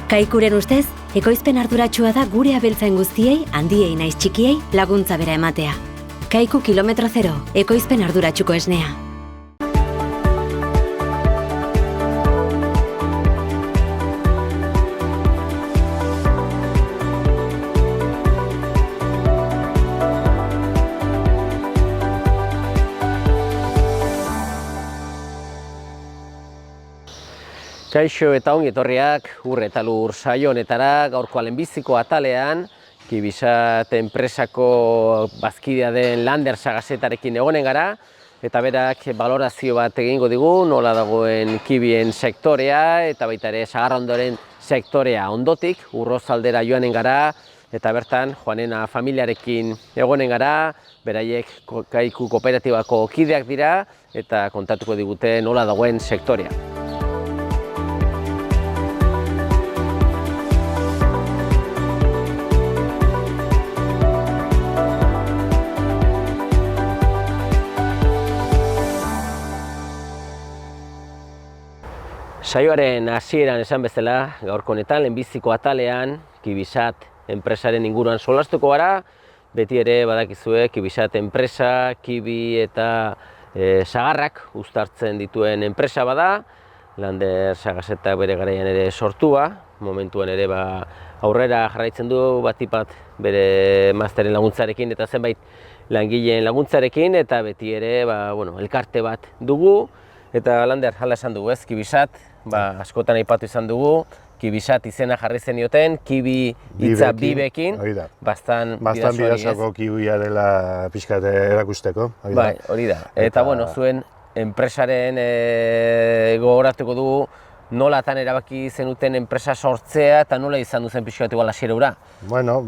Kaikuren ustez, ekoizpen arduratsua da gure abeltzain guztiei, handiei naiz txikiei, laguntza bera ematea. Kaiku kilometro zero, ekoizpen arduratsuko esnea. Kaixo eta ongi etorriak Ur eta Lur saio honetara, gaurko lehenbiziko atalean Kibisat enpresako bazkidea den Lander Sagasetarekin egonen gara eta berak balorazio bat egingo digu, nola dagoen kibien sektorea eta baita ere Sagarrondoren sektorea. Ondotik Urrozaldera joanen gara eta bertan Joanena familiarekin egonen gara, beraiek Kaiku kooperatibako kideak dira eta kontatuko digute nola dagoen sektorea. Saioaren hasieran esan bezala, gaurko honetan lehenbiziko atalean Kibisat enpresaren inguruan solastuko gara. Beti ere badakizue Kibisat enpresa, kibi eta sagarrak uztartzen dituen enpresa bada. Lander Sagasetak bere garaian ere sortua, momentuan ere aurrera jarraitzen du batipat bere masteren laguntzarekin eta zenbait langileen laguntzarekin eta beti ere elkarte bat dugu. Eta Lander, hala esan dugu ez, Kibisat, askotan aipatu izan dugu, Kibisat izena jarri zenioten, kibi hitza bibekin, bastan bidasako kibia dela pixkat erakusteko. Bai, hori da. Eta zuen enpresaren gogoratuko dugu, nolatan erabaki zenuten enpresa sortzea eta nola izan duzen pixkat igual hasiera hura? Bueno,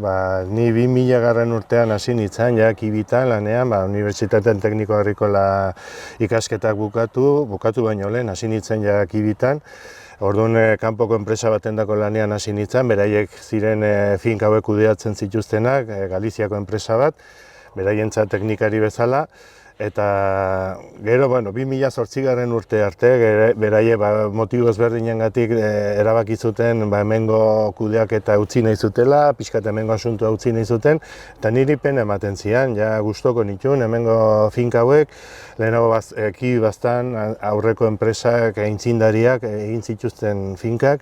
ni 2000 urtean hasi nintzen, ja kibitan lanean, Unibertsitatean Tekniko Agrikola ikasketak bukatu baino lehen hasi nintzen ja kibitan. Orduan kanpoko enpresa batendako lanean hasi nintzen, beraiek ziren finka hauek kudeatzen zituztenak, Galiziako enpresa bat, beraientzat teknikari bezala. Eta gero, 2008 urte arte, beraie motibo ezberdinengatik erabaki zuten hemengo kudeak eta utzi nahi zutela, pixkat hemengo asuntua utzi nahi zuten, eta niri pena ematen zian, ja gustoko nituen hemengo finka hauek, lehenago kibi bastan aurreko enpresak aintzindariak egin zituzten finkak,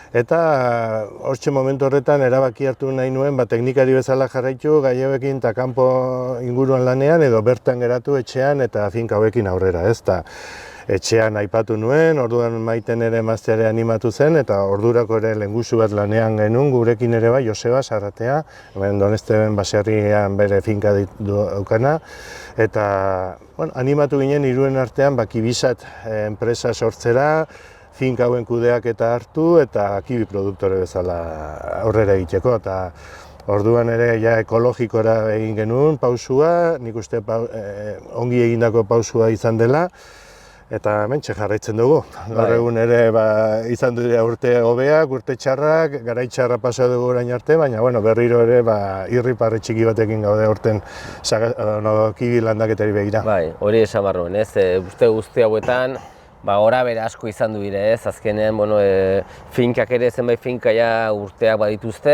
eta hortxe momentu horretan erabaki hartu nahi nuen teknikari bezala jarraitu gai hauekin eta kanpo inguruan lanean edo bertan geratu etxean eta finka hauekin aurrera, ez da. Etxean aipatu nuen, orduan Maiten ere emazteare animatu zen eta ordurako ere lehengusu bat lanean genuen, gurekin ere bai, Joseba Sarratea, hemen Donezteben baserrian bere finka daukana, eta animatu ginen hiruen artean Kibisat enpresa sortzera, finka hauen kudeak eta hartu eta kibi produktore bezala aurrera egiteko. Eta orduan ere ekologikora egin genuen pausua, nik uste ongi egindako pausua izan dela, eta mentxe jarraitzen dugu. Gaur egun ere izan dira urte hobeak, urte txarrak, garai txarra pasa dugu orain arte, baina berriro ere irriparri txiki batekin gaude aurten kibi landaketari begira. Bai, hori esan barruen, ez? Uste guzti hauetan, gora bere asko izan du dire, ez? Azkenean, finkak ere, zenbait finka urteak badituzte,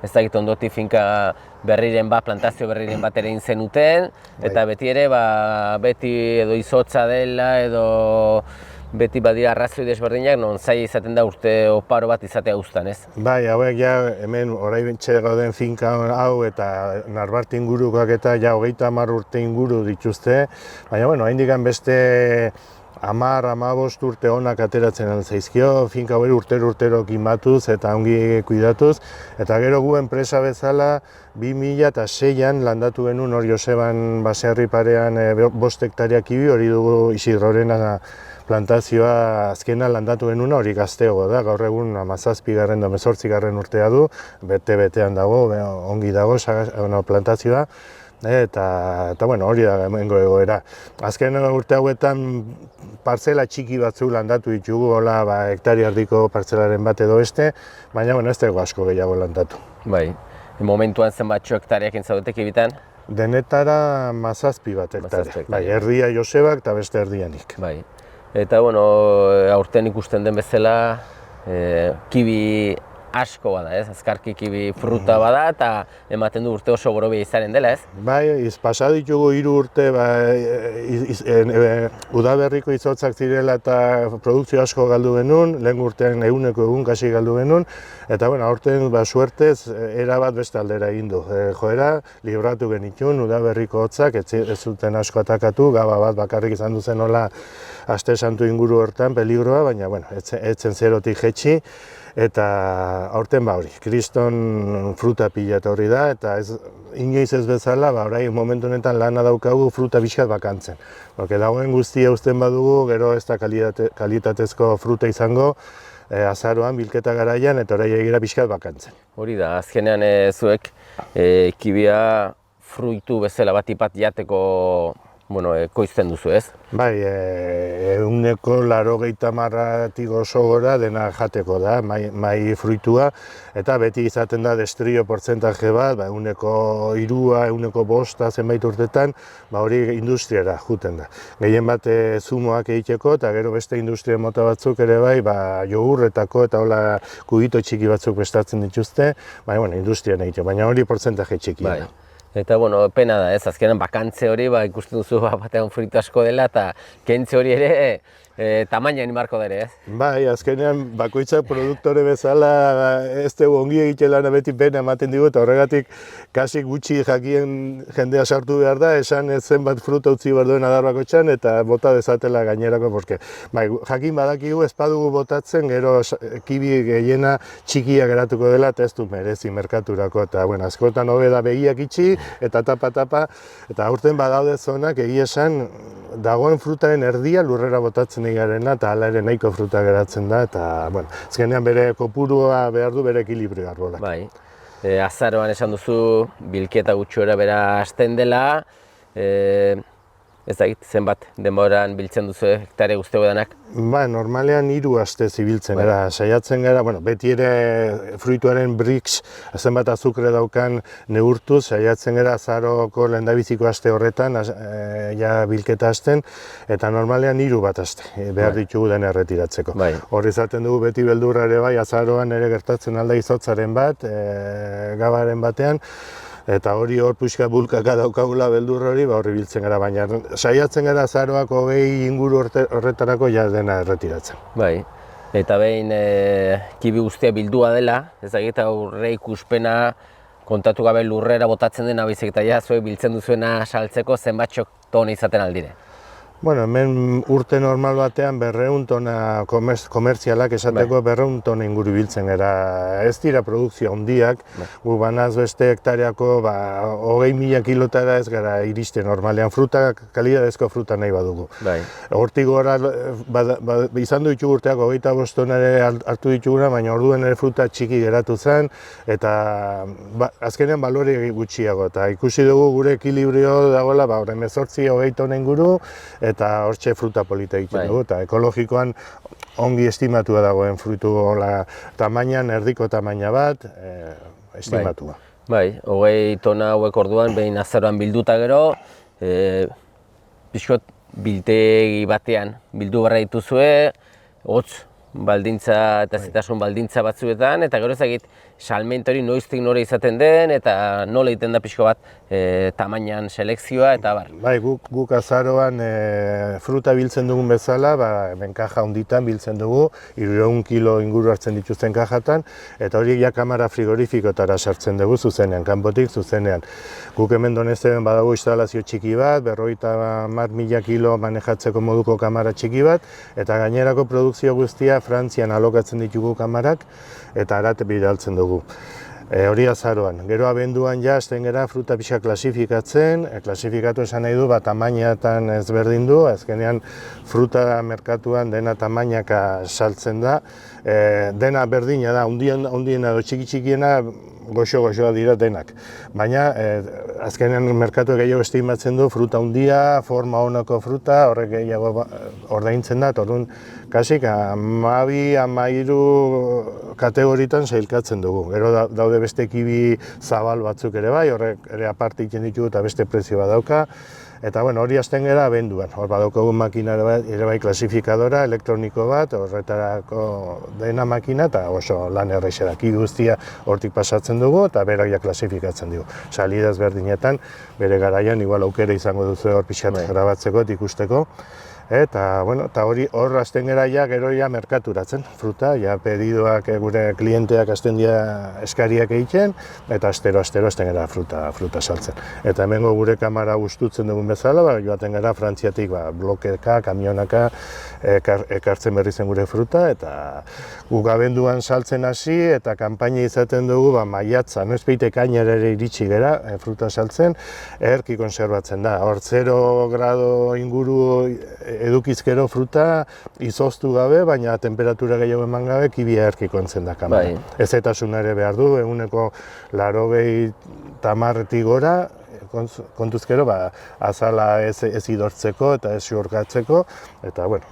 ez dakit ondotik finka berriren plantazio berriren bat ere egin zenuten, eta beti ere, beti edo izotza dela, edo beti badira arrazoi desberdinak, non zaila izaten da urte oparo bat izatea guztan, ez? Bai, hauek hemen orain gauden finka hau eta Narbarte ingurukoak eta 30 urte inguru dituzte, baina, haindik beste 10-15 urte honak ateratzen zaizkio, finka hori urtero kimatuz eta ongi kuidatuz, eta gero gu enpresa bezala 2006an landatu genuen hor Joseban baserri parean 5 hektaria kibi, hori dugu Isidrorena plantazioa azkena landatu genuen hori gazteago da, gaur egun 17. 18. urtea du, bete-betean dago, ongi dago plantazioa. Eta hori da hemengo egoera. Azken urte hauetan partzela txiki batzu landatu ditugu, hektaria erdiko partzelaren bat edo beste, baina ez dugu asko gehiago landatu. Bai, momentuan zenbatxo hektariak entzaudete kibitan? Denetara 17 bat hektare. Bai, erdia Josebak eta beste erdia nik. Bai. Eta aurten ikusten den bezala, kibi asko bada, ez? Azkarki kiwi fruta bada eta ematen du urte oso borobia izanen dela, ez? Bai, pasa ditugu 3 urte, udaberriko izotzak zirela eta produkzio asko galdu genuen, lehen urtean 100% kasi galdu genuen, eta bueno, aurten suertez erabat beste aldera egin du. Joera, libratu genituen udaberriko hotzak, ez zuten asko atakatu, gaba bat bakarrik izan duzen hola aste santu inguru hortan peligroa, baina bueno, etzen zerotik jetxi. Eta aurten hori, kriston fruta pila etorri da, eta inoiz ez bezala, orain momentu honetan lana daukagu fruta pixkat bakantzen. Dagoen guztia uzten badugu, gero ez da kalitatezko fruta izango, azaroan, bilketa garaian, eta orain egira pixkat bakantzen. Hori da, azkenean zuek kibia fruitu bezala bat jateko ekoizten duzu, ez? Bai, 180 oso gora dena jateko da, mai fruitua, eta beti izaten da destrio portzentaje bat, 103, 105 zenbait urtetan, hori industriara juten da. Gehien bat zumoak egiteko, eta gero beste industria mota batzuk ere bai, jogurretako eta hola kubito txiki batzuk prestatzen dituzte, industrian egiteko, baina hori portzentaje txikia da. Eta, pena da, ez, azkenan bakantze hori, ikusten duzu batean fruitu asko dela, eta kentze hori ere tamainan imarko dere, ez? Bai, azkenean bakoitzak produktore bezala ez dugu ongi egiten lana beti pena ematen digu, eta horregatik kasi gutxi jakien jendea sartu behar da, esan zenbat fruta utzi behar duen adar bakoitzan, eta bota dezatela gainerako, porque jakin badakigu ez badugu botatzen, gero kibi gehiena txikia geratuko dela, eta ez du merezi merkaturako, eta askotan hobe da begiak itxi, eta tapa, eta aurten badaude zonak egia esan dagoen frutaren erdia lurrera botatzen garena, eta hala ere nahiko fruta geratzen da, eta azkenean bere kopurua behar du bere ekilibrioa arbolak. Bai, azaroan esan duzu bilketa gutxora bera hasten dela, ez dakit, zenbat denboran biltzen duzu hektare guztio edanak? Normalean 3 aste zibiltzen gara, saiatzen gara, beti ere fruituaren brix, zenbat azukre daukan neurtuz, saiatzen gara azaroko lehendabiziko aste horretan, bilketa hasten, eta normalean 3 bat aste, behar ditugu dena erretiratzeko. Hor izaten dugu beti beldurra ere bai, azaroan ere gertatzen alda izotzaren bat, gabaren batean, eta hori hor puxka bulkaka daukagula beldur hori, horri biltzen gara, baina saiatzen gara azaroak 20 inguru horretarako ja dena erretiratzen. Bai, eta behin kibi guztia bildua dela, ez dakit aurre ikuspena kontatu gabe lurrera botatzen dena baizik eta zuek biltzen duzuena saltzeko zenbatxok tona izaten aldire? Hemen urte normal batean 200 tona komertzialak esateko 200 tona inguru biltzen gara. Ez dira produkzio handiak, gu banaz beste hektareako 20.000 kilotara ez gara iristen normalean. Kalidadezko fruta nahi badugu. Hortik gora izan du ditugu urteak 25 tona ere hartu dituguna, baina orduen ere fruta txiki geratu zen, eta azkenean balore gutxiago. Eta ikusi dugu gure ekilibrio dagoela, 18-20 tona inguru, eta hortxe fruta polita egiten dugu, eta ekologikoan ongi estimatua dagoen fruitu tamainan, erdiko tamaina bat, estimatua. 20 tona hauek orduan, behin azaroan bilduta gero, pixkot biltegi batean bildu barra dituzue, hotz baldintza eta zitasun baldintza batzuetan, eta gero ezagit salment hori noiztik nore izaten den, eta nola egiten da pixko bat tamainan selekzioa, eta bar. Guk azaroan fruta biltzen dugun bezala, hemen kaja hunditan biltzen dugu, 300 kilo inguru hartzen dituzten kajatan, eta hori ja kamara frigorifikotara sartzen dugu zuzenean, kanpotik zuzenean. Guk hemen Donesten badago instalazio txiki bat, 50.000 kilo manejatzeko moduko kamara txiki bat, eta gainerako produkzio guztia Frantzian alokatzen ditugu kamarak, eta arat bidaltzen dugu. Hori azaroan. Gero abenduan ja hasten gara fruta pixa klasifikatzen, klasifikatu esan nahi du, tamainatan ezberdin du, azkenean fruta merkatuan dena tamainaka saltzen da, dena berdina da, hundiena edo txiki-txikiena goxo-goxoa dira denak. Baina azkenean merkatu gehiago estimatzen du fruta hundia, forma honako fruta, horrek gehiago ordaintzen da, orduan kasik 12-13 kategoritan sailkatzen dugu. Gero daude beste kibi zabal batzuk ere bai, horrek ere aparte egiten ditugu eta beste prezio bat dauka. Eta bueno, hori hasten gara abenduan. Hor badaukagu makina ere bai klasifikadora, elektroniko bat, horretarako dena makina, eta oso lan erraixa da. Kibi guztia hortik pasatzen dugu, eta berak ja klasifikatzen dugu. Salida ezberdinetan, bere garaian, igual aukera izango duzu hor pixat grabatzeko, ikusteko. Eta, bueno, eta hor hasten gara ja gero ja merkaturatzen, fruta, ja pedidoak gure klienteak hasten dira eskariak egiten, eta astero hasten gara fruta saltzen. Eta hemengo gure kamara gustutzen dugun bezala, joaten gara Frantziatik blokeka, kamionaka, ekartzen berri zen gure fruta, eta guk abenduan saltzen hasi, eta kanpaina izaten dugu maiatza, ez beite ekainera ere iritsi gara, fruta saltzen, erki konserbatzen da. Hor 0 grado inguru edukizkero fruta izoztu gabe, baina temperatura gehiago eman gabe, kibia erki kontzen da kamara. Ezetasuna ere behar du, 90 gora, kontuzkero azala ez idortzeko eta ez xurgatzeko, eta bueno,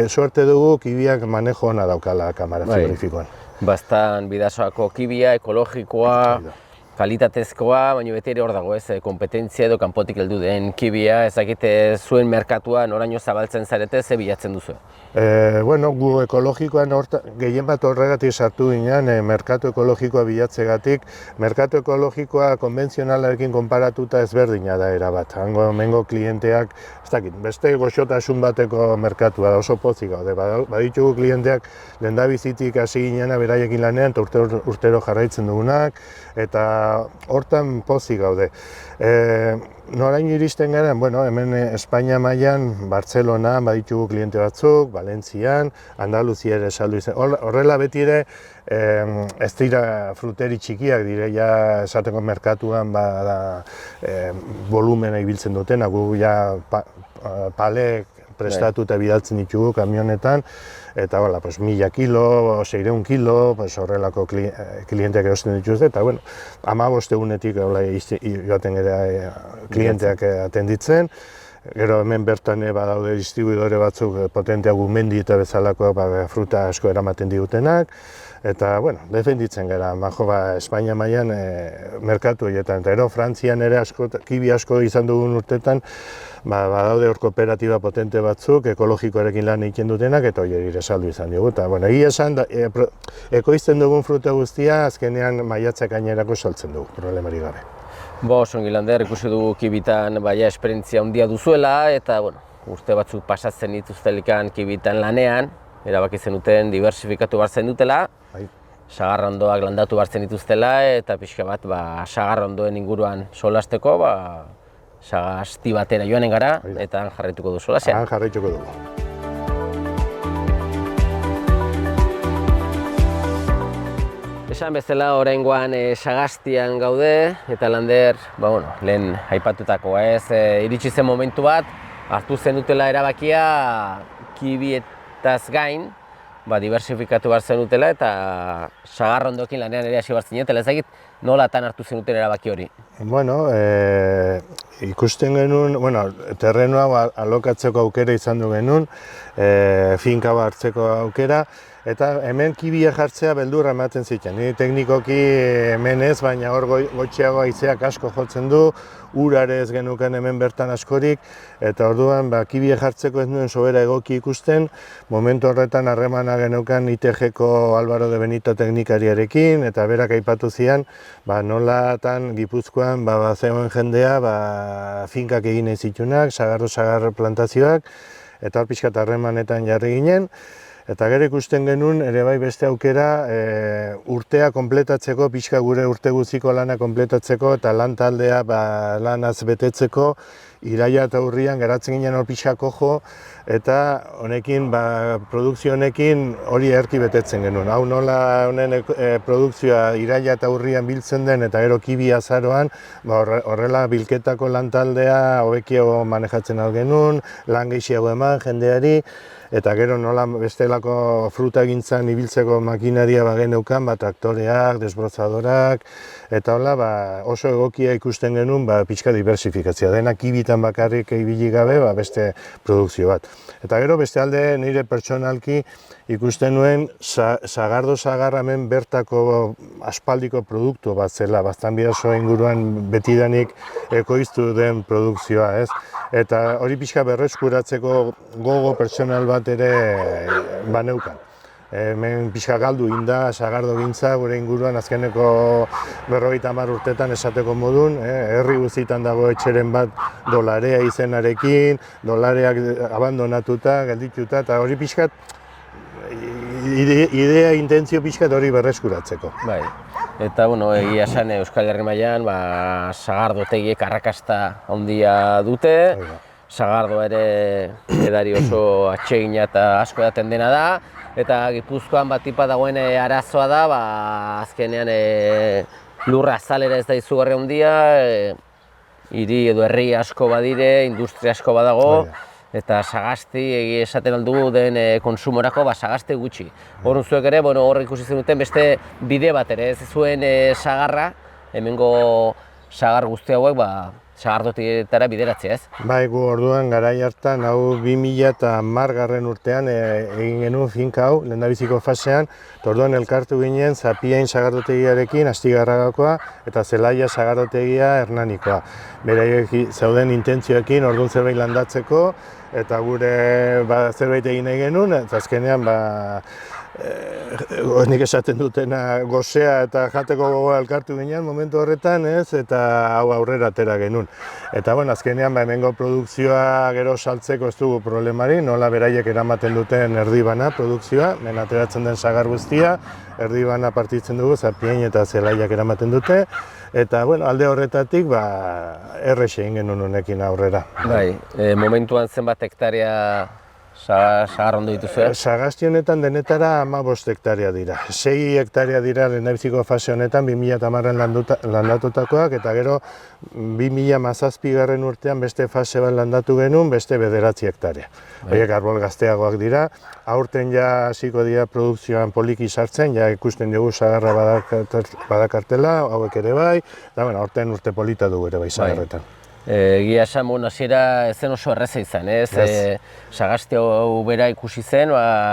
suerte dugu kibiak manejo ona daukala kamara frigoríficoan. Bastan bidasoako kibia, ekologikoa, kalitatezkoa, baina beti ere hor dago ez, kompetentzia edo kanpotik heldu den kibia, ezakite zuen merkatua noraino zabaltzen zarete, ze bilatzen duzu? Bueno, gu ekologikoan gehien bat horregatik sartu ginen, merkatu ekologikoa bilatzegatik. Merkatu ekologikoa konbentzionalarekin konparatuta ezberdina da erabat. Hemengo klienteak, ez dakit, beste goxotasun bateko merkatua da, oso pozik gaude. Baditugu klienteak lehendabizitik hasi ginena beraiekin lanean, eta urtero jarraitzen dugunak, eta hortan pozik gaude. Noraino iristen gara, bueno, hemen Espainia mailan, Bartzelonan baditugu kliente batzuk, Valentzian, Andaluzia ere saldu izan. Horrela beti ere ez dira fruteri txikiak dire, ja esateko merkatuan volumena ibiltzen dutena, gu ja palek prestatuta bidaltzen ditugu kamionetan, eta 1000 kilo, 600 kilo, horrelako klienteak erosten dituzte, eta 15 egunetik joaten gara klienteak atenditzen. Gero hemen bertan badaude distribuidore batzuk potenteak Mendi eta bezalako fruta asko eramaten digutenak, eta defenditzen gara, Espainia mailan merkatu horietan, eta ero Frantzian ere kibi asko izan dugun urtetan, badaude hor kooperatiba potente batzuk, ekologikoarekin lan egiten dutenak, eta hori ere saldu izan dugu. Egia esan, ekoizten dugun fruta guztia, azkenean maiatzak gainerako saltzen dugu, problemari gabe. Ongi Lander, ikusi dugu kibitan esperientzia handia duzuela, eta urte batzuk pasatzen dituztelikan kibitan lanean, erabaki zenuten diversifikatu bartzen dutela, sagarrondoak landatu bartzen dituztela, eta pixka bat sagarrondoen inguruan solasteko, sagasti batera joanen gara, eta han jarraituko du solasean. Han jarraituko dugu. Esan bezala oraingoan sagastian gaude, eta Lander, lehen aipatutakoa ez, iritsi zen momentu bat, hartu zen dutela erabakia kibietaz gain, diversifikatu behar zen dutela, eta sagarrondoekin lanean ere hasi behar zinetela, ezagit nolatan hartu zen dutela erabaki hori? Ikusten genuen, terrenoa alokatzeko aukera izan du genuen, finka hartzeko aukera, eta hemen kibia jartzea beldurra ematen zitzen. Ni teknikoki hemen ez, baina hor gotxeago haizeak asko jotzen du, urare ez genuken hemen bertan askorik, eta orduan kibia jartzeko ez nuen sobera egoki ikusten, momentu horretan harremana genuken ITG-ko Álvaro de Benito teknikariarekin, eta berak aipatu zian, nolatan Gipuzkoan zegoen jendea finkak egin ez zitunak, sagar plantazioak, eta hor pixkat harremanetan jarri ginen, eta gero ikusten genuen ere bai beste aukera urtea konpletatzeko, pixka gure urte guziko lana konpletatzeko eta lan taldea lanaz betetzeko, iraila eta urrian geratzen ginen hor pixka kojo, eta honekin, produkzio honekin hori erki betetzen genuen. Hau nola honen produkzioa iraila eta urrian biltzen den eta gero kibi azaroan, horrela bilketako lan taldea hobekiago manejatzen al genuen, lan gehiago eman jendeari, eta gero nola bestelako fruta gintzan ibiltzeko makinaria geneukan, traktoreak, desbrozadorak, eta hola oso egokia ikusten genuen pixka diversifikatzea. Dena kibitan kibitan bakarrik ibili gabe, beste produkzio bat. Eta gero beste alde nire pertsonalki ikusten nuen sagardo-sagar hemen bertako aspaldiko produktu bat zela, Baztanbidaso inguruan betidanik ekoiztu den produkzioa, ez? Eta hori pixka berreskuratzeko gogo pertsonal bat ere baneukan. Hemen pixka galdu inda sagardo gintza gure inguruan azkeneko 50 urtetan esateko modun, herri guztietan dago etxeren bat dolarea izenarekin, dolareak abandonatuta, geldituta, eta hori pixkat idea, intentzio pixkat hori berreskuratzeko. Bai. Eta, egia esan Euskal Herri mailan sagardotegiek arrakasta handia dute, sagardoa ere edari oso atsegina eta asko edaten dena da, eta Gipuzkoan batipa dagoen arazoa da, azkenean lurra azalera ez da izugarri handia, hiri edo herri asko badire, industria asko badago, eta sagasti esaten aldugu den konsumorako sagasti gutxi. Horren zuek ere, hor ikusi zenuten beste bide bat ere, ez zuen sagarra, hemengo sagar guzti hauek sagardotietara bideratzea, ez? Bai, gu orduan garai hartan, hau 2010 urtean egin genuen finka hau, lehendabiziko fasean, orduan elkartu ginen Zapiain sagardotegiarekin, Astigarragakoa, eta Zelaia sagardotegia Hernanikoa. Beraiek zauden intentzioekin orduan zerbait landatzeko, eta gure zerbait egin nahi genuen, eta azkenean nik esaten dutena gozea eta jateko gogoa elkartu ginen momentu horretan, ez, eta hau aurrera atera genuen. Eta azkenean hemengo produkzioa gero saltzeko ez dugu problemari, nola beraiek eramaten duten erdibana produkzioa, hemen ateratzen den sagar guztia, erdibana partitzen dugu, Zapiain eta Zelaiak eramaten dute, eta alde horretatik errexe egin genuen honekin aurrera. Bai, momentuan zenbat hektarea sagar ondo dituzu? Sagasti honetan denetara 15 hektarea dira. 6 hektarea dira lehendabiziko fase honetan 2010an landatutakoak, eta gero 2017 urtean beste fase bat landatu genuen, beste 9 hektarea. Horiek arbol gazteagoak dira, aurten hasiko dira produkzioan poliki sartzen, ikusten dugu sagarra badakartela, hauek ere bai, eta aurten urte polita dugu ere bai sagarretan. Egia esan, hasiera ez zen oso erreza izan, ez? Sagasti hau bera ikusi zen,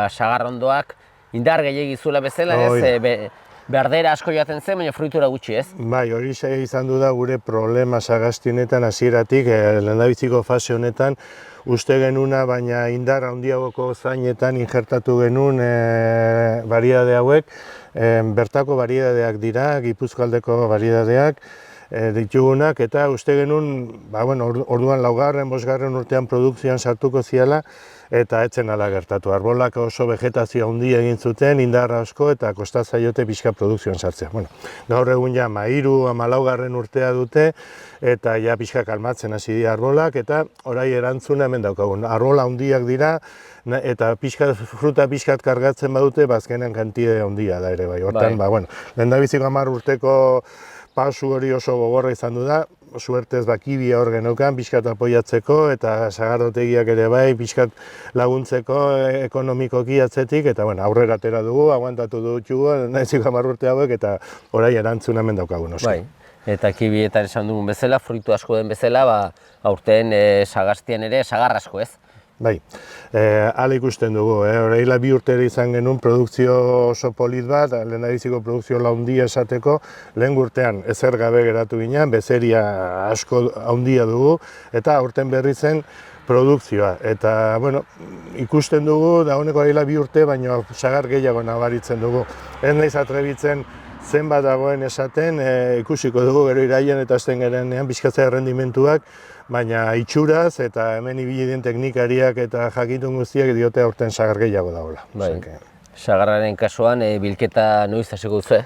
sagarrondoak indar gehiegi zuela bezala, ez? Berdera asko joaten zen, baina fruitura gutxi, ez? Bai, hori izan du da gure problema sagasti honetan hasieratik, lehendabiziko fase honetan, uste genuna, baina indar handiagoko zainetan injertatu genuen variedade hauek, bertako variedadeak dira, Gipuzkoaldeko variedadeak, ditugunak, eta uste genuen, orduan 4., 5. urtean produkzioan sartuko ziala, eta etzen ala gertatu. Arbolak oso vegetazio handi egin zuten, indarra asko, eta kosta zaiote pixka produkzioan sartzea. Gaur egun 13., 14. urtea dute, eta pixka kalmatzen hasi dira arbolak, eta orai erantzuna hemen daukagun. Arbola handiak dira, eta fruta pixkat kargatzen badute, azkenean kantitate handia da ere bai. Hortan, lehendabiziko 10 urteko pausu hori oso gogorra izan du da, suertez kibia hor geneukan, pixkat apoiatzeko, eta sagardotegiak ere bai, pixkat laguntzeko ekonomikoki atzetik, eta aurrera atera dugu, aguantatu dugu, nahiziko 10 urte hauek, eta orai erantzun hemen daukagun oso. Bai, eta kibietan esan dugun bezala, fruitu asko den bezala, aurten sagastian ere sagar asko, ez? Bai, hala ikusten dugu, oraila 2 urte izan genuen produkzio oso polit bat, lehendabiziko produkzio handia esateko, lehen urtean ezer gabe geratu ginen, bezeria asko handia dugu, eta aurten berri zen produkzioa. Eta, ikusten dugu, dagoeneko oraila 2 urte, baina sagar gehiago nabaritzen dugu. Ez naiz atrebitzen zenbat dagoen esaten, ikusiko dugu gero irailean eta hasten garenean pixkatzea errendimentuak, baina itxuraz eta hemen ibili den teknikariak eta jakitun guztiak diote aurten sagar gehiago dagoela. Sagarraren kasuan, bilketa noiz hasiko duzu?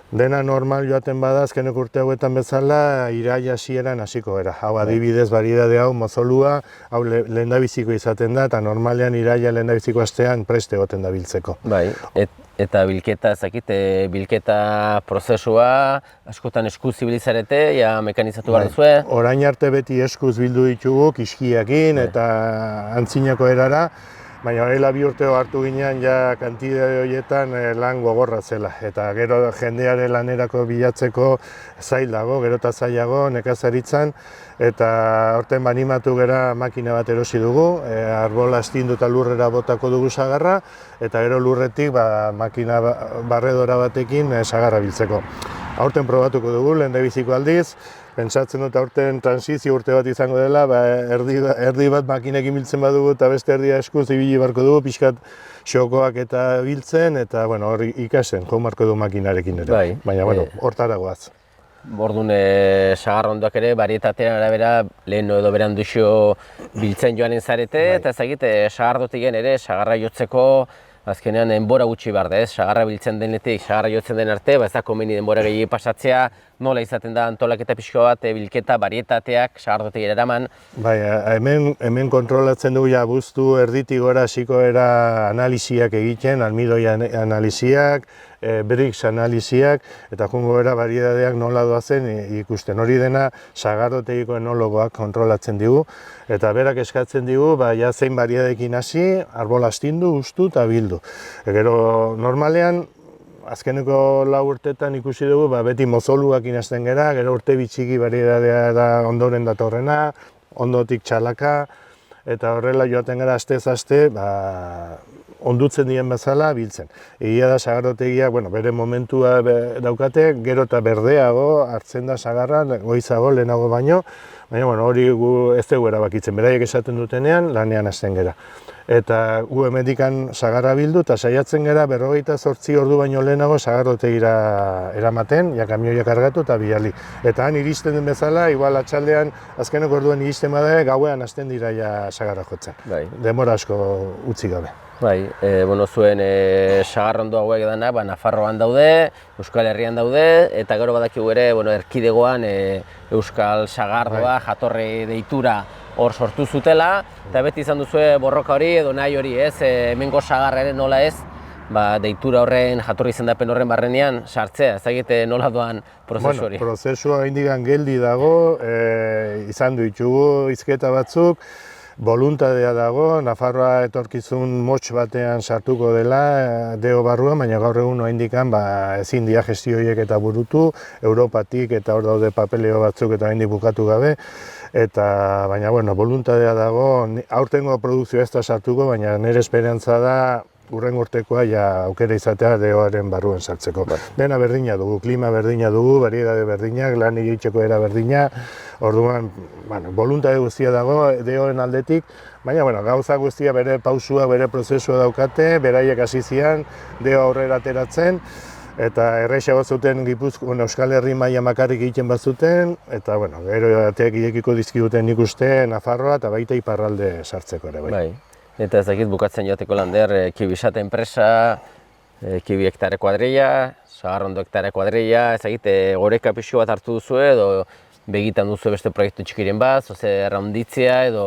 Dena normal joaten bada, azkeneko urte hauetan bezala, iraila hasieran hasiko gara. Hau adibidez, variedade hau, mozolua, hau lehendabiziko izaten da, eta normalean iraila lehendabiziko astean preste egoten da biltzeko. Bai, eta bilketa, bilketa prozesua, askotan eskuz zibilizarete, mekanizatu behar duzue? Orain arte beti eskuz bildu ditugu, kiskiakin eta antzinako erara, baina horrela 2 urte hartu ginean ja kantidade horietan lan gogorra zela. Eta gero jendearen lanerako bilatzeko zail dago, gero eta zailago nekazaritzan, eta horten animatu gera makina bat erosi dugu, arbola astindu eta lurrera botako dugu sagarra, eta gero lurretik makina barredora batekin sagarra biltzeko. Aurten probatuko dugu, lehendabiziko aldiz, pentsatzen dut aurten transizio urte bat izango dela, erdi bat makinekin biltzen badugu eta beste erdia eskuz ibili barko dugu, pixkat xokoak eta biltzen, eta hori ikasen, jo marko du makinarekin ere, baina hortara goaz. Orduan, sagarrondoak ere, barietatean arabera, lehen edo beranduxo biltzen joanen zarete, eta ezagit, sagardotik ere, sagarra jotzeko, azkenean denbora gutxi behar da, sagarra biltzen denetik, sagarra jotzen den arte, ez da komeni denbora gehiago pasatzea, nola izaten da antolaketa pixko bat, bilketa, barietateak, sagardotik eraman. Bai, hemen kontrolatzen dugu abuztu erditik gora hasiko era analiziak egiten, almidoi analiziak, Brix analiziak, eta jungo era bariedadeak nola doazen ikusten. Hori dena sagardotegiko enologoak kontrolatzen digu, eta berak eskatzen digu, zein bariedadekin hasi, arbola astindu, ustu eta bildu. Gero normalean, azkeneko 4 urtetan ikusi dugu, beti mozoluak inazten gera, gero urte bitxiki bariedadea da ondoren datorrena, ondotik txalaka, eta horrela joaten gara astez-aste, ondutzen dien bezala biltzen. Egia da sagardotegiak, bere momentua daukate, gero eta berdeago hartzen da sagarra, goizago, lehenago baino, baina hori gu ez dugu erabakitzen, beraiek esaten dutenean, lanean hasten gera. Eta gu hemendikan sagarra bildu eta saiatzen gera 48 ordu baino lehenago sagardotegira eramaten, kamioiak kargatu eta bidali. Eta han iristen den bezala, igual atxaldean azkeneko orduan iristen bada, gauean hasten dira sagarra jotzen. Denbora asko utzi gabe. Zuen sagarrondo hauek dana, Nafarroan daude, Euskal Herrian daude, eta gero badakigu ere, erkidegoan Euskal Sagardoa, jatorri deitura hor sortu zutela, eta beti izan duzue borroka hori edo nahi hori, hemengo sagarra ere nola ez, deitura horren, jatorri izendapen horren barrenean sartzea, ezagite nola doan prozesu hori. Prozesua indigan geldi dago, izan ditugu hizketa batzuk, voluntadea dago, Nafarroa etorkizun motx batean sartuko dela deo barruan, baina gaur egun oraindikan ezin dira gestio horiek eta burutu, Europatik eta hor daude papeleo batzuk eta oraindik bukatu gabe, baina voluntadea dago, aurtengo produkzioa ez da sartuko, baina nire esperantza da urrengo urtekoa aukera izatea deoaren barruan sartzeko. Dena berdina dugu, klima berdina dugu, bariedade berdinak, lan egiteko era berdina, orduan, voluntade guztia dago deoen aldetik, baina gauza guztia bere pausua, bere prozesua daukate, beraiek hasi zian, deo aurrera ateratzen, eta errexago zuten Euskal Herri maila makarrik egiten bazuten, eta gero ateak irekiko dizkiduten nik uste Nafarroa eta baita iparralde sartzeko ere. Eta ez dakit bukatzen joateko lander, Kibisat enpresa, Kibi hektare kuadrilla, Sagarrondo hektare kuadrilla, ez dakit goreka pixu bat hartu duzu edo begitan duzu beste proiektu txikiren bat, erraunditzea edo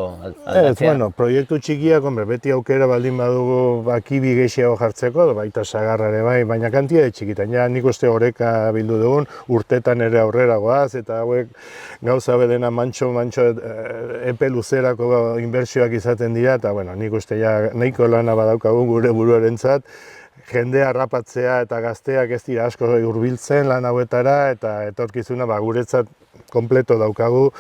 aldatzea? Proiektu txikiak, beti aukera baldin badugu kibi gehiago jartzeko, baita sagarra ere baina kantitate txikitan. Nik uste oreka bildu dugun, urtetan ere aurrera goaz, eta hauek gauza bedena mantxo epe luzerako inbertsioak izaten dira, eta nik uste nahiko lana badaukagun gure buruarentzat, jendea harrapatzea eta gazteak ez dira asko hurbiltzen lan hauetara, eta etorkizuna guretzat kompleto daukagu,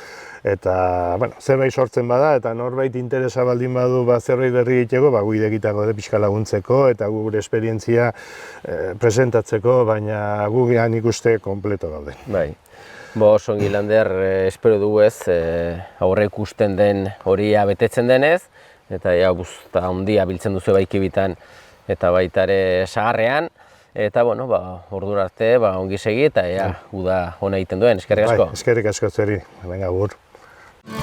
eta zerbait sortzen bada, eta norbait interesa baldin badu zerbait berri egiteko, gu idekitako pixka laguntzeko, eta gure esperientzia presentatzeko, baina gu nik uste kompleto daude. Osongi lander, espero dugu ez, aurre ikusten den horia betetzen denez, eta buzta handia biltzen duzu Kibitan eta baita ere sagarrean, eta ordura arte ongi segi eta uda ona egiten duen, eskerrik asko. Eskerrik asko zeri, baina agur.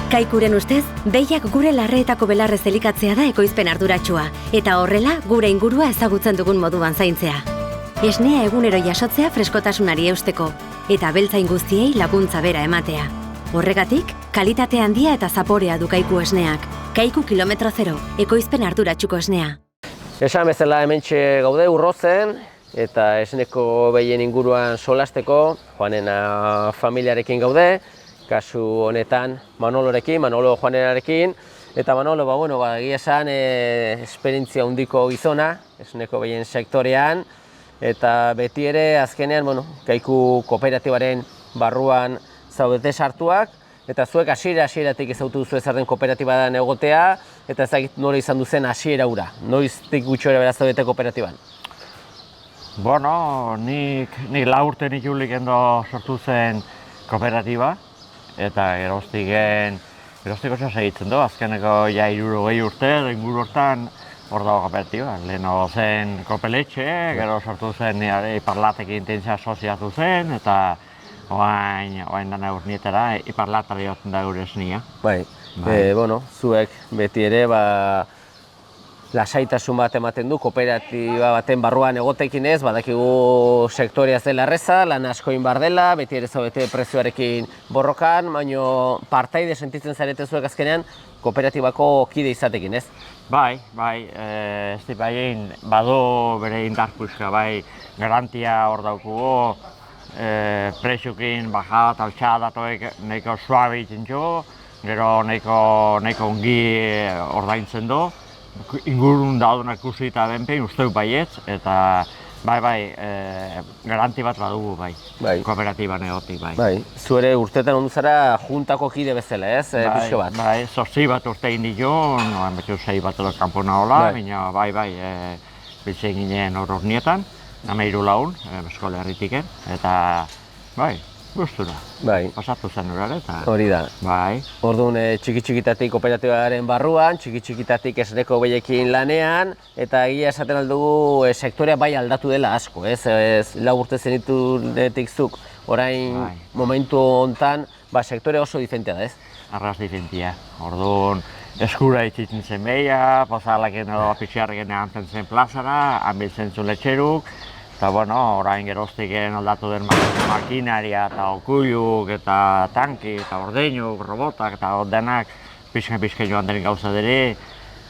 Kaikuren ustez, behiak gure larreetako belarrez elikatzea da ekoizpen arduratsua, eta horrela gure ingurua ezagutzen dugun moduan zaintzea. Esnea egunero jasotzea freskotasunari eusteko, eta beltzain guztiei laguntza bera ematea. Horregatik, kalitate handia eta zaporea du Kaiku esneak. Kaiku kilometro zero, ekoizpen arduratsuko esnea. Esan bezala hementxe gaude Urrozen, eta esneko behien inguruan solasteko, Juanena familiarekin gaude, kasu honetan Manolo Juanenarekin, Eta Manolo, egia esan, esperientzia handiko gizona, esneko behien sektorean, eta beti ere azkenean, Kaiku kooperatibaren barruan zaudete sartuak, eta zuek hasieratik ezagutu duzu zer den kooperatiban egotea, eta ezagik nola izan duzen hasiera hura. Noiztik gutxora beraz zaudete kooperatiban? Nik 4 urte nitulik endo sortu zen kooperatiba, eta geroztik oso segitzen du, azkeneko 60 urte, inguru hortan hor dago kooperatiba. Leheno zen Kopeletxe, gero sortu zen Iparlatekin intentzia asoziatu zen, eta oain dana urnietara Iparlatari hoten da gure esnia. Zuek beti ere lasaitasun bat ematen du, kooperatiba baten barruan egotekin ez, badakigu sektorea zela erreza, lan askoin bar dela, beti ere zaudete prezioarekin borrokan, baino partaide sentitzen zarete zuek azkenean kooperatibako kide izatekin, ez? Bai, ez dipaien badu bere indarpuska, garantia hor daukugu, preziokin bajada eta altxada nahiko suabe egiten jo, gero nahiko ongi ordaintzen du, ingurun daudenak ikusi eta benpein usteuk baietz, eta garanti bat badugu kooperatiban egotik, Zuere urteetan ondu zara juntako kide bezala, ez? Pixko bat? 8 bat urte egin ditu, noan betxu 6 bat edo kanpo nahola, baina biltzen ginen hor hornietan, 13 lagun, eskola herritiken, eta gustura. Pasatu zen horare eta... Hori da. Orduan txiki-txikitatik kooperatibaren barruan, txiki-txikitatik esneko behiekin lanean, eta egia esaten aldugu sektorea aldatu dela asko, ez? 4 urte zenitunetik zuk, orain momentu hontan, sektorea oso diferentea da, ez? Arraz diferentia. Orduan eskura itzitzen zen behia, pozalaken edo apitxiarreken egantzen zen plazara, hanbiltzen zuen letxeruk, eta orain geroztik aldatu den makinaria eta okuiluk eta tanki eta ordeinuk, robotak eta denak pixka joan den gauza dere.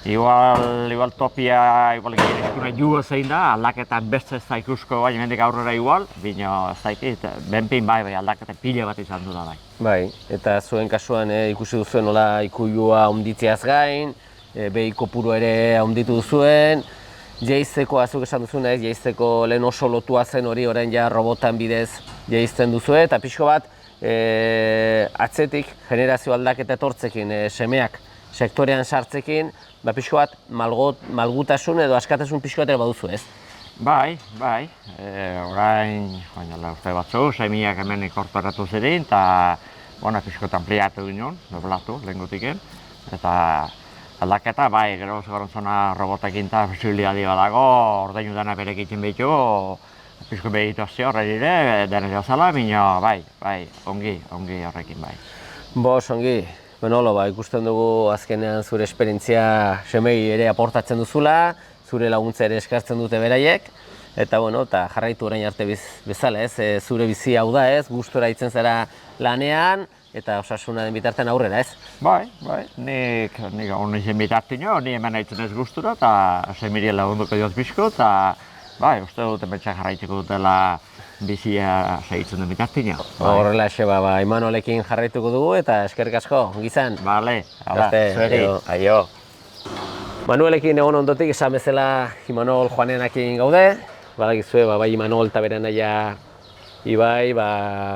Igual topia, eskuna jugo zein da, aldaketan beste ez da ikusko hemendik aurrera igual, bino ez daikit, benpin aldaketa pila bat izan du da eta zuen kasuan ikusi duzuen nola ikuilua handitzeaz gain, behi kopuru ere handitu duzuen, Jeizteko, azuk esan duzun ez, jeizteko lehen oso lotua zen hori orain robotan bidez jeizten duzue, eta pixko bat atzetik generazio aldaketa etortzekin, semeak sektorean sartzekin, pixko bat malgutasun edo askatasun pixko bat ere baduzu ez? Orain, urte batzu, semiak hemen inkorporatu ziren, eta pixko ampliatu ginen, doblatu lehengotiken, eta aldaketa, gero gorontzona robotekin eta posibilidadi badago, ordeinu dena berekitzen behitu, pixko behitu horre dena jozala, bino, ongi horrekin, Ongi. Manolo, ikusten dugu azkenean zure esperientzia semei ere aportatzen duzula, zure laguntza ere eskartzen dute beraiek, eta jarraitu orain arte bezala ez, zure bizi hau da ez, gustora itzen zara lanean, eta osasuna den bitartean aurrera ez? Nik honi zen bitartin jo, ni hemen haitzen ez gustura, eta semirien lagunduko diot pixko, eta uste dut hementsa jarraituko dutela bizia segitzen den bitartin jo. Horrela xe, Imanolekin jarraituko dugu, eta eskerrik asko, gizan. Zueri, aio. Manuelekin egon ondotik esan bezala Imanol Juanenakin gaude, badakizue, Imanol eta bere anaia Ibai,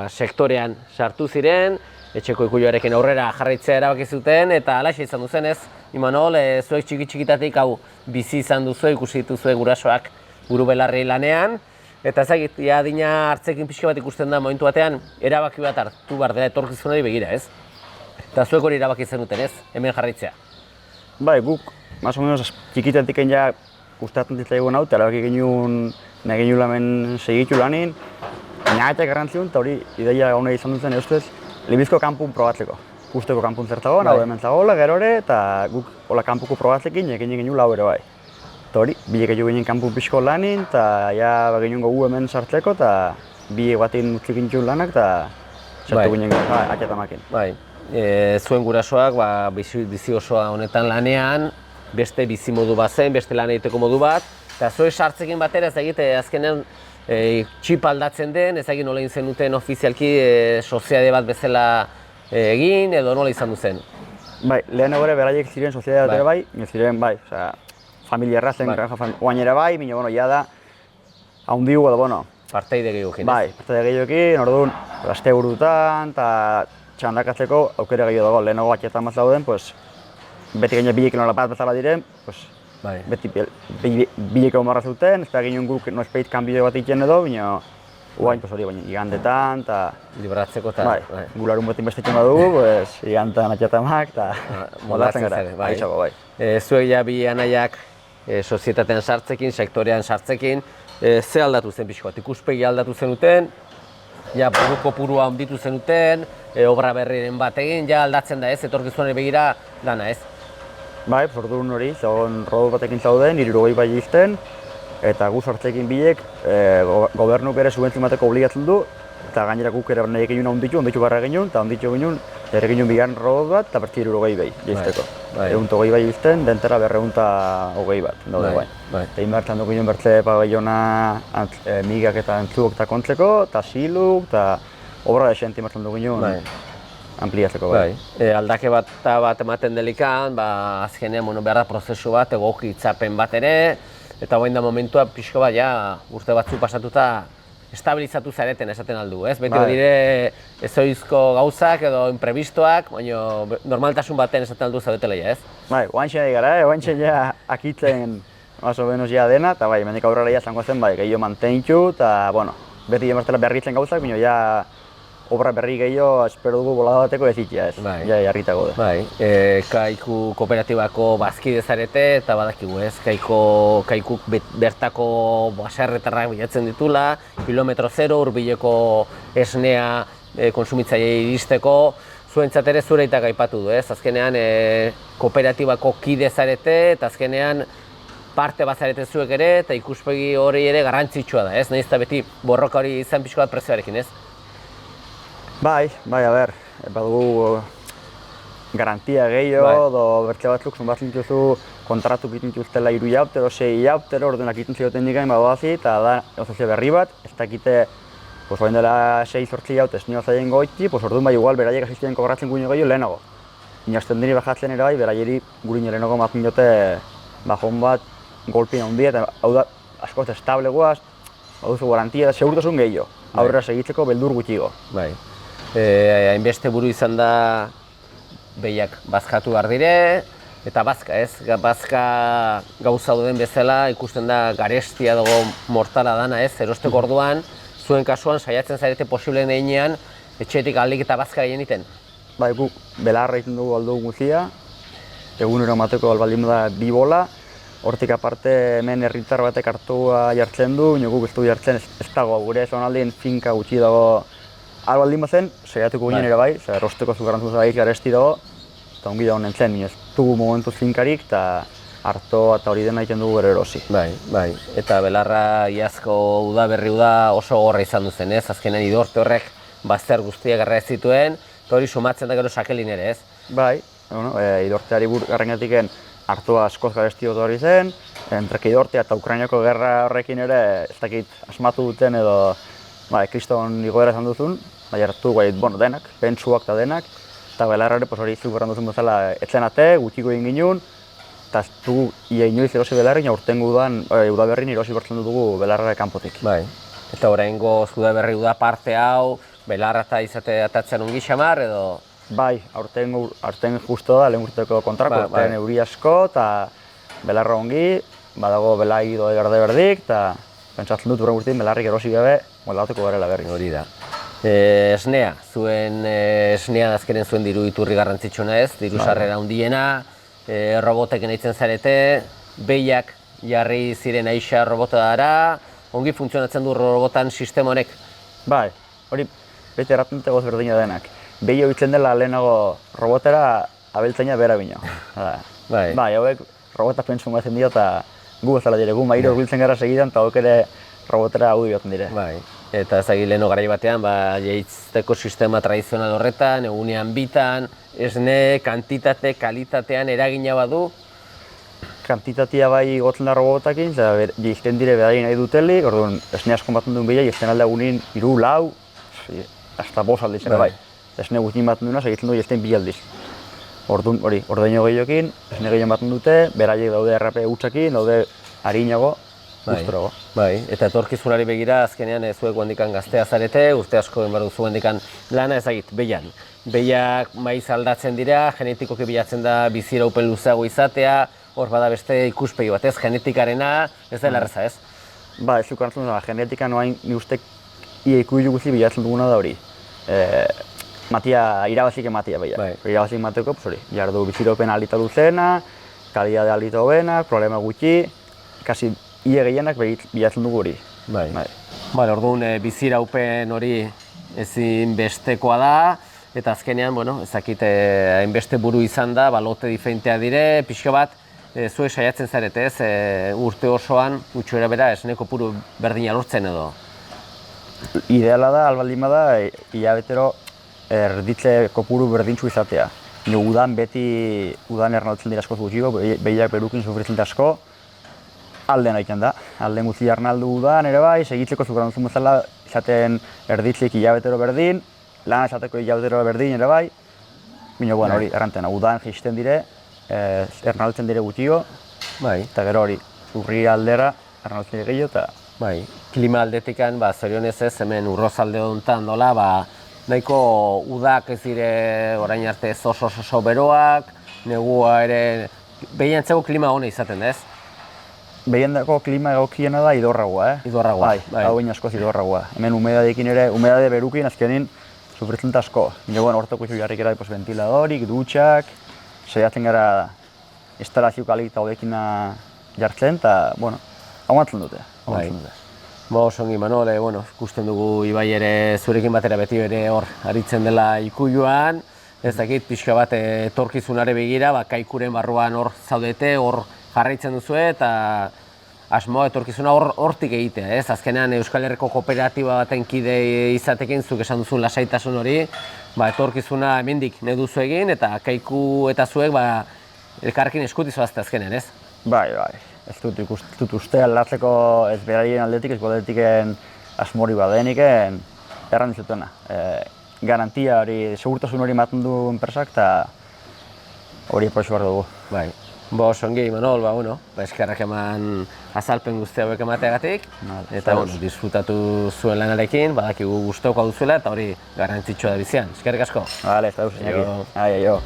sektorean sartu ziren, etxeko ikuiluarekin aurrera jarraitzea erabaki zuten, eta halaxe izan duzen ez, Imanol, zuek txiki-txikitatik hau bizi izan duzu, ikusi dituzue gurasoak buru belarri lanean, eta ezagit, adina hartzekin pixka bat ikusten da momentu batean, erabaki bat hartu behar dela etorkizunari begira ez? Eta zuek hori erabaki zenuten ez, hemen jarraitzea? Guk, más o menos, txikitatik ja gustatzen ditzaigun hau, eta erabaki genuen nahi genuen hemen segitu lanin, baina eta garrantziun, eta hori ideia gauna izan duzen eustez, Libizko kanpun probatzeko. Guzteko kanpun zertagoan, hau hemen zagoela, gero ere, eta guk hola kanpuko probatzekin egin genuen lau ere Eta hori, bilek egin ginen kanpun pixko lanin, eta genuen gogu hemen sartzeko, eta bi batean utzik gintuen lanak, eta sartu ginen aketamakin. Zuen gurasoak bizi osoa honetan lanean, beste bizi modu bat zen, beste lan egiteko modu bat, eta zuek sartzekin batera ez egite azkenean txip aldatzen den, ez egin nola zenuten ofizialki soziade bat bezala egin, edo nola izan duzen? Bai, lehenago ere beraiek ziren sozietatea ere bai, ziren bai, osea, familia errazen, oain ere bai, baina, bueno, ja da, haundigu edo, bueno, Parteide gehiokin, ez? bai, parteide gehiokin, orduan, asteburutan, eta txandakatzeko aukera gehiago dago, lehenago batxetan bat dauden, pues, beti gaina bilekin nola bat bezala diren, pues, beti bileko marra zuten, ez da ginen guk noizpeit kanbide bat egiten edo, baina oain, pues hori, baina igandetan, eta... Libratzeko eta... Bai, gularun beti bestetzen badugu, pues, igantan atxatamak, eta moldatzen gara, aizago, bai. Zuek ja bi anaiak sozietatean sartzekin, sektorean sartzekin, ze aldatu zen pixko bat? Ikuspegi aldatu zenuten, ja kopurua handitu zenuten, obra berriren bat egin, ja aldatzen da ez, etorkizunari begira dana ez? Bai, orduan hori, zegoen robot batekin zauden, 60 bai izten, eta gu sartzekin bilek gobernuk ere subentzio emateko obligatzen du, eta gainera guk ere nahi egin onditu barra egin, eta onditu egin, ere egin bigarren robot bat, eta berti 60 bai izteko. 120 bai izten, dentera 220 bat, daude bai. Eta inbertzen dugu ginen bertze pabellona migak eta entzuok eta kontzeko, eta siluk, eta obra desenti inbertzen dugu ginen ampliatzeko bai. Aldake bat ematen delikan, azkenean behar da prozesu bat, egoki itzapen bat ere, eta orain da momentua pixko bat ja urte batzu pasatuta estabilizatu zareten esaten aldu, ez? Beti dire ezoizko gauzak edo imprebistoak, baina normaltasun baten esaten aldu zaudetela ja, ez? Bai, oantxe nahi gara, oantxe ja akitzen oso benos ja dena, eta bai, mendik aurrera ja zango zen, bai, gehiago mantentxu, eta, bueno, beti emartela berritzen gauzak, baina ja obra berri gehiago espero dugu bolada bateko ezitia, ez? Ja, jarritago da. Bai, Kaiku kooperatibako bazkide zarete, eta badakigu ez, Kaikuk bertako baserritarrak bilatzen ditula, kilometro zero, hurbileko esnea konsumitzaileei iristeko, zuentzat ere zure aitak aipatu du, ez? Azkenean kooperatibako kide zarete, eta azkenean parte bat zarete zuek ere, eta ikuspegi hori ere garrantzitsua da, ez? Nahiz eta beti borroka hori izan pixko bat prezioarekin, ez? Bai, a ber, badugu garantia gehiago, edo bertze batzuk zunbatzen dituzu kontratu egiten dituztela 3 hilabete edo 6 hilabete, orduan egiten zioten dikain badoazi, eta da osozio berri bat, ez dakite, orain dela 6-8 hilabete ez nio zaien goiti, orduan bai igual beraiek asistien kobratzen guino gehiago lehenago. Inazten dini bajatzen ere bai, beraieri gurin lehenago ematen diote bajon bat, golpina handia, eta hau da askoz estable guaz, baduzu garantia da segurtasun gehiago, aurrera segitzeko beldur gutxigo. Bai. Hainbeste buru izan da behiak bazkatu behar dire, eta bazka ez, bazka gauza duen bezala ikusten da garestia dago mortala dana ez, erosteko orduan, zuen kasuan saiatzen zarete posibleen einean, etxetik aldik eta bazka gehien iten? Bai, guk belarra egiten dugu aldugu guzia, egunero emateko albaldin da 2 bola, hortik aparte hemen herritar batek hartua jartzen du, guk ez du jartzen ez dago, gure zonaldien finka gutxi dago albaldin bazen, saiatuko ginen ere bai, erosteko zugarrantzun zaiz garesti dago, eta ongi dago nintzen, ez dugu momentuz finkarik, eta hartoa eta hori dena egiten dugu bere erosi. Bai, eta belarra iazko udaberri oso gorra izan duzen, ez? Azkenean idorte horrek bazter guztiak erra ez zituen, eta hori sumatzen da gero sakelin ere, ez? Bai, idorteari garrenetiken hartoa askoz garesti hori zen, entreke idortea eta Ukrainako gerra horrekin ere ez dakit asmatu duten edo kriston igoera esan duzun, hartu denak, pentsuak eta denak, eta belarrare hori zugarran duzun bezala etzenate, gutxiko egin ginen, eta ez dugu inoiz erosi belarri, aurtengo udaberrin erosi bertzen dugu belarrare kanpotik. Bai, eta oraingo udaberri uda parte hau, belarra eta izate atatzen ongi xamar edo? Bai, aurten justo da, lehen urteko kontrako, aurten euri asko eta belarra ongi, badago belai dode garde berdik, eta pentsatzen dut urren urtein belarrik erosi gabe moldateko garela berriz. Hori da. Esnea, zuen esnea azkenen zuen diru iturri garrantzitsuna ez, diru sarrera handiena, robotekin eitzen zarete, behiak jarri ziren aixa robota dara, ongi funtzionatzen du robotan sistema honek? Bai, hori bete erraten dute goz berdina denak. Behi hoitzen dela lehenago robotera abeltzaina bera bino. Bai, hauek robota pentsun gazen dio eta gu bezala dire, gu mairo biltzen gara segidan eta hauek ere robotera hau dioten dire. Bai, eta ezagik leheno garai batean, jaitzteko sistema tradizional horretan, egunean bitan, esne, kantitate, kalitatean eragina badu? Kantitatea bai gotzen da robotakin, jaizten dire bedagin nahi dutelik, orduan esne askon batzen duen bila, jaizten alda egunin 3, 4, hasta 5 aldiz, bai. Esne guztin batzen duena, segitzen du jaizten 2 aldiz. orduan hori, ordaino gehiokin, esne gehien baten dute, beraiek daude errape hutsakin, daude harinago, guztorago. Bai, eta etorkizunari begira azkenean zuek handikan gaztea zarete, urte asko enbar duzu handikan lana ezagit, behian. Behiak maiz aldatzen dira, genetikoki bilatzen da biziraupen luzeago izatea, hor bada beste ikuspegi bat ez, genetikarena, ez dela erraza ez? Ba, ez duk hartzen da, genetika noain ni uste ia ikuilu guzti bilatzen duguna da hori. Irabazik ematia behiak. Irabazik emateko, hori, jardu biziraupen alita luzena, kalidade alita hobena, problema gutxi, kasi ia gehienak bilatzen dugu hori. Bale, orduan biziraupen hori ezin bestekoa da, eta azkenean, ezakit hainbeste buru izan da, lote diferentea dire, pixka bat, zuek saiatzen zarete ez, urte osoan, gutxuera bera, esne kopuru berdina lortzen edo? Ideala da, albaldin bada, hilabetero erditze kopuru berdintzu izatea. Udan beti, udan ernaltzen dira askoz gutxiko, behiak berukin sufritzen asko, alden egiten da. Alden guzti jarnaldu udan ere bai, segitzeko zukaran duzun bezala, izaten erditzik hilabetero berdin, lana izateko hilabetero berdin ere bai. Bino, hori, errantena, udan jaisten dire, ernaltzen dire gutxio, eta gero hori, urri aldera ernaltzen dire gehiago, eta... Klima aldetikan, zorionez ez, hemen urrozalde honetan dola, nahiko udak ez dire orain arte oso beroak, negua ere, behiantzeko klima hona izaten ez? Behiendako klima egokiena da idorragoa, Idorragoa, hau baina askoz idorragoa. Hemen humedadekin ere, humedade berukin azkenin sufritzen asko. Hortoko izu jarrik era ventiladorik, dutxak, saiatzen gara instalazio kalita hobekina jartzen, eta, aguantzen dute. Osongi, Manol, ikusten dugu Ibai ere zurekin batera beti ere hor aritzen dela ikuiluan, ez dakit pixka bat etorkizunare begira, Kaikuren barruan hor zaudete, hor jarraitzen duzu eta asmoa etorkizuna hortik egitea, ez? Azkenean Euskal Herriko kooperatiba baten kide izatekin zuk esan duzun lasaitasun hori, etorkizuna hemendik nahi duzu egin eta Kaiku eta zuek elkarrekin eskutiz zoazte azkenean, ez? Bai. Ez dut uste aldatzeko ez berarien aldetik, ez aldetiken asmori badeniken errantzutena. Garantia hori, segurtasun hori ematen du enpresak eta hori epoizu behar dugu. Osongi, Manol, eskerrak eman azalpen guzti hauek emateagatik, eta disfrutatu zuen lanarekin, badakigu gustoko duzuela eta hori garrantzitsua da bizian. Eskerrik asko. Bale, ez da duzu, Iñaki. Aio.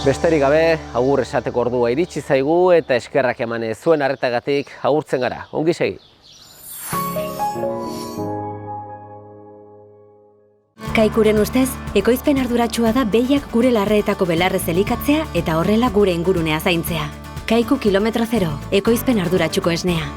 Besterik gabe, agur esateko ordua iritsi zaigu eta eskerrak eman zuen arretagatik agurtzen gara. Ongi segi. Kaikuren ustez, ekoizpen arduratsua da behiak gure larreetako belarrez elikatzea eta horrela gure ingurunea zaintzea. Kaiku kilometro zero, ekoizpen arduratsuko esnea.